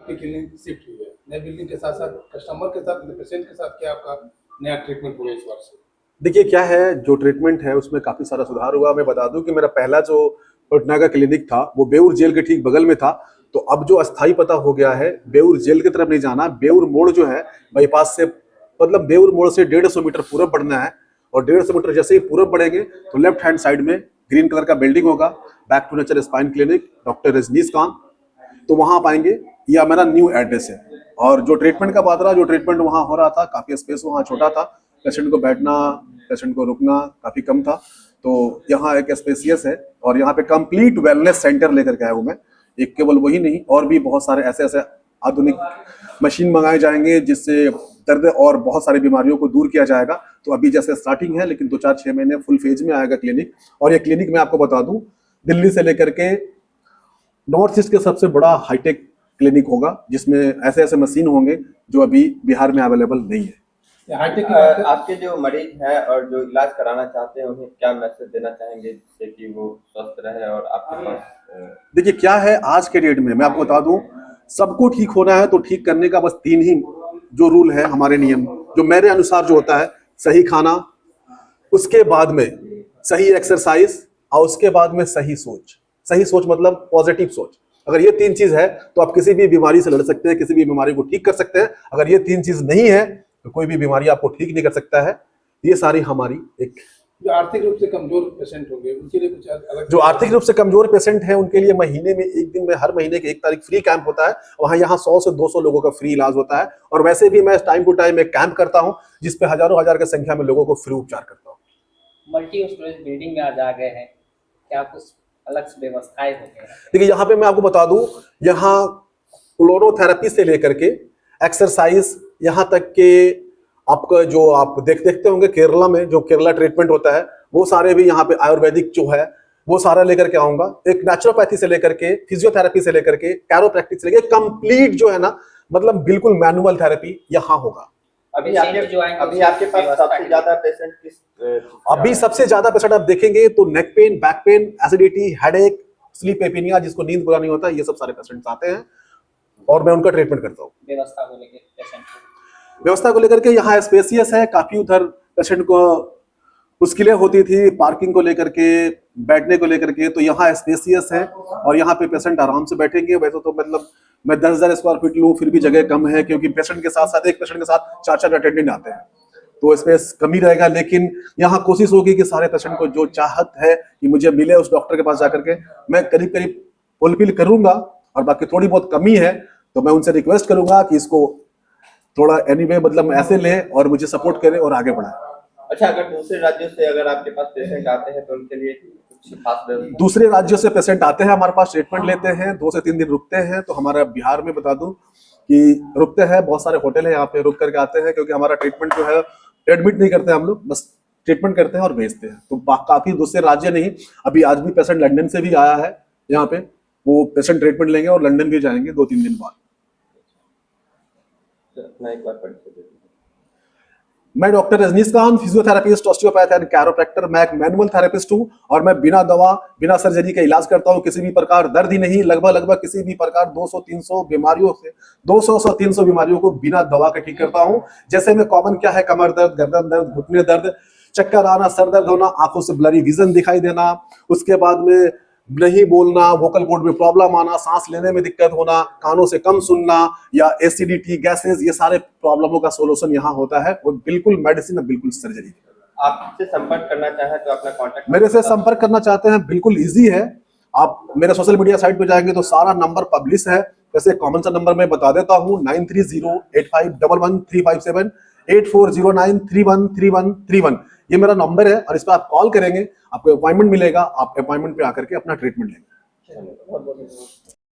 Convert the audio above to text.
आपकी clinic shift हुई है, नई बिल्डिंग के साथ साथ कस्टमर के साथ, पेशेंट के साथ क्या आपका नया ट्रीटमेंट हुआ इस बार से? देखिए क्या है, जो ट्रीटमेंट है उसमें काफी सारा सुधार हुआ। मैं बता दूं कि मेरा पहला जो पटना का क्लिनिक था वो बेउर जेल के ठीक बगल में था। तो अब जो अस्थाई पता हो गया है, बेउर जेल की तरफ नहीं जाना, बेउर मोड़ जो है बाईपास से, मतलब बेउर मोड़ से 150 मीटर पूरब बढ़ना है। और 150 मीटर जैसे ही पूरब बढ़ेंगे तो लेफ्ट हैंड साइड में ग्रीन कलर का बिल्डिंग होगा, back to nature spine clinic, doctor Rajnikant. तो वहां आप आएंगे, यह मेरा न्यू एड्रेस है। और जो ट्रीटमेंट का बात रहा, जो ट्रीटमेंट वहां हो रहा था, काफी स्पेस वहां छोटा था, पेशेंट को बैठना, पेशेंट को रुकना काफी कम था। तो यहाँ एक स्पेसियस है और यहाँ पे कंप्लीट वेलनेस सेंटर लेकर के आया हूँ मैं। एक केवल वही नहीं, और भी बहुत सारे ऐसे ऐसे आधुनिक मशीन मंगाए जाएंगे जिससे दर्द और बहुत सारी बीमारियों को दूर किया जाएगा। तो अभी जैसे स्टार्टिंग है, लेकिन 2-4-6 महीने फुल फेज में आएगा क्लिनिक। और ये क्लिनिक मैं आपको बता दूं, दिल्ली से लेकर के नॉर्थ ईस्ट के सबसे बड़ा हाईटेक क्लिनिक होगा, जिसमें ऐसे ऐसे मशीन होंगे जो अभी बिहार में अवेलेबल नहीं है। हाईटेक की बात है। आपके जो मरीज हैं और जो इलाज कराना चाहते हैं उन्हें क्या मैसेज देना चाहेंगे जिससे कि वो स्वस्थ रहे और आपके पास? देखिए क्या है, आज के डेट में मैं आपको बता दूं, सबको ठीक होना है तो ठीक करने का बस 3 ही जो रूल है हमारे नियम, जो मेरे अनुसार जो होता है, सही खाना, उसके बाद में सही एक्सरसाइज, और उसके बाद में सही सोच। सही सोच मतलब पॉजिटिव सोच। अगर ये 3 चीज है तो आप किसी भी बीमारी से लड़ सकते हैं, किसी भी बीमारी को ठीक कर सकते हैं। अगर ये 3 चीज नहीं है तो कोई भी बीमारी आपको ठीक नहीं कर सकता है। ये सारी हमारी एक, जो आर्थिक रूप से कमजोर पेशेंट होंगे उनके लिए कुछ अलग? जो आर्थिक रूप से कमजोर पेशेंट है उनके लिए महीने में एक दिन में, हर महीने की 1 तारीख फ्री कैंप होता है। वहां यहाँ 100 से 200 लोगों का फ्री इलाज होता है। और वैसे भी मैं टाइम टू टाइम एक कैंप करता हूँ जिसपे हजारों हजार की संख्या में लोगों को फ्री उपचार करता हूँ। मल्टी स्टोरेज बिल्डिंग में आज आ गए हैं, क्या कुछ अलग से व्यवस्थाएं हो गई? देखिए यहाँ पे मैं आपको बता दूं, यहाँ क्लोरोथेरेपी से लेकर के एक्सरसाइज, यहाँ तक के आपका जो आप देखते होंगे केरला में जो केरला ट्रीटमेंट होता है, वो सारे भी यहाँ पे आयुर्वेदिक जो है वो सारा लेकर के आऊंगा। एक नेचुरोपैथी से लेकर के, फिजियोथेरेपी से लेकर के, कैरोप्रैक्टिस से लेकर कंप्लीट जो है ना, मतलब बिल्कुल मैनुअल थेरेपी यहाँ होगा। अभी आपके पास सबसे ज्यादा पेशेंट अभी सबसे ज्यादा पेशेंट आप देखेंगे तो neck pain, back pain, acidity, headache, sleep apnea, जिसको नींद पूरा नहीं होता, ये सब सारे पेशेंट्स आते हैं और मैं उनका ट्रीटमेंट करता हूँ। व्यवस्था को लेकर के यहाँ स्पेसियस है काफी। उधर पेशेंट को मुश्किलें होती थी पार्किंग को लेकर के, बैठने को लेकर के, तो यहाँ स्पेसियस है और यहाँ पे पेशेंट आराम से बैठेंगे। वैसे तो मतलब मैं 10,000 स्क्वायर फीट लूँ फिर भी जगह कम है, क्योंकि पेशेंट के साथ साथ, एक पेशेंट के साथ 4-4 अटेंडेंट आते हैं, तो स्पेस कमी रहेगा। लेकिन यहाँ कोशिश होगी कि सारे पेशेंट को जो चाहत है कि मुझे मिले उस डॉक्टर के पास जाकर के, मैं करीब करीब फुलफिल करूंगा। और बाकी थोड़ी बहुत कमी है तो मैं उनसे रिक्वेस्ट करूंगा कि इसको थोड़ा एनीवे मतलब ऐसे ले और मुझे सपोर्ट करें और आगे बढ़ाए। अच्छा, अगर दूसरे राज्यों से अगर आपके पास पेशेंट आते हैं तो उनके लिए कुछ खास व्यवस्था? दूसरे राज्यों से पेशेंट आते हैं, हमारे पास ट्रीटमेंट लेते हैं, 2 से 3 दिन रुकते हैं। तो हमारा बिहार में बता दूं कि रुकते हैं, बहुत सारे होटल है यहाँ पे, रुक करके आते हैं, क्योंकि हमारा ट्रीटमेंट जो है एडमिट नहीं करते हम लोग, बस ट्रीटमेंट करते हैं और भेजते हैं। तो काफी दूसरे राज्य नहीं, अभी आज भी पेशेंट लंदन से भी आया है यहाँ पे, वो पेशेंट ट्रीटमेंट लेंगे और लंदन भी जाएंगे 2-3 दिन बाद। एक बार मैं doctor Rajinikanth, physiotherapist, osteopath and chiropractor. मैं एक मैनुअल थेरेपिस्ट हूं और मैं बिना दवा, बिना सर्जरी का इलाज करता हूं। किसी भी प्रकार दर्द ही नहीं, लगभग किसी भी प्रकार 200-300 बीमारियों से 200-300 बीमारियों को बिना दवा के ठीक करता हूं। जैसे में कॉमन क्या है, कमर दर्द, गर्दन दर्द, घुटने दर्द, चक्कर आना, सर दर्द होना, आंखों से ब्लरी विजन दिखाई देना, उसके बाद में नहीं बोलना, वोकल कॉर्ड में प्रॉब्लम आना, सांस लेने में दिक्कत होना, कानों से कम सुनना या एसिडिटी, गैसेस, ये सारे प्रॉब्लमों का सोल्यूशन यहाँ होता है। वो बिल्कुल मेडिसिन है, बिल्कुल सर्जरी। आपसे संपर्क करना चाहे तो अपना कॉन्टैक्ट, मेरे से संपर्क करना चाहते हैं, बिल्कुल इजी है। आप मेरे सोशल मीडिया साइट पे जाएंगे तो सारा नंबर पब्लिश है। जैसे कॉमन सा नंबर मैं बता देता हूँ, 9308511357, 8409313131। ये मेरा नंबर है और इस पर आप कॉल करेंगे, आपको अपॉइंटमेंट मिलेगा, आप अपॉइंटमेंट पे आकर के अपना ट्रीटमेंट लेंगे।